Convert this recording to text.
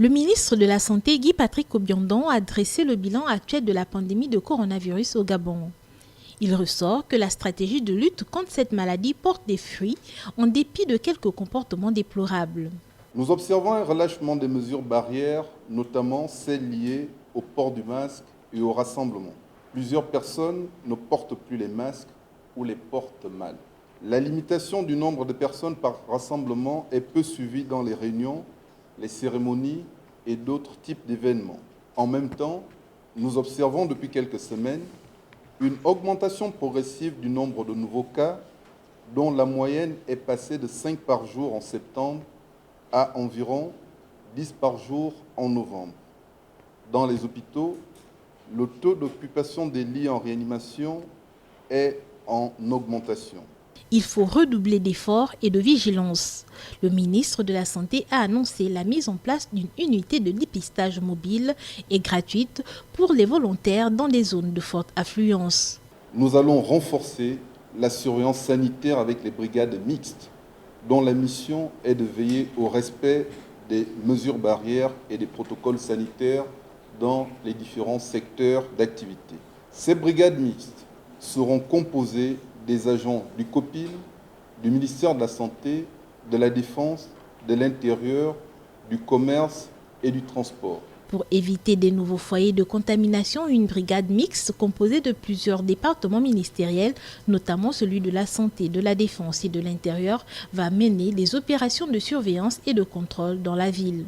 Le ministre de la Santé, Guy-Patrick Obiondon, a dressé le bilan actuel de la pandémie de coronavirus au Gabon. Il ressort que la stratégie de lutte contre cette maladie porte des fruits en dépit de quelques comportements déplorables. Nous observons un relâchement des mesures barrières, notamment celles liées au port du masque et au rassemblement. Plusieurs personnes ne portent plus les masques ou les portent mal. La limitation du nombre de personnes par rassemblement est peu suivie dans les réunions, les cérémonies et d'autres types d'événements. En même temps, nous observons depuis quelques semaines une augmentation progressive du nombre de nouveaux cas, dont la moyenne est passée de 5 par jour en septembre à environ 10 par jour en novembre. Dans les hôpitaux, le taux d'occupation des lits en réanimation est en augmentation. Il faut redoubler d'efforts et de vigilance. Le ministre de la Santé a annoncé la mise en place d'une unité de dépistage mobile et gratuite pour les volontaires dans les zones de forte affluence. Nous allons renforcer la surveillance sanitaire avec les brigades mixtes, dont la mission est de veiller au respect des mesures barrières et des protocoles sanitaires dans les différents secteurs d'activité. Ces brigades mixtes seront composées des agents du COPIL, du ministère de la Santé, de la Défense, de l'Intérieur, du Commerce et du Transport. Pour éviter des nouveaux foyers de contamination, une brigade mixte composée de plusieurs départements ministériels, notamment celui de la Santé, de la Défense et de l'Intérieur, va mener des opérations de surveillance et de contrôle dans la ville.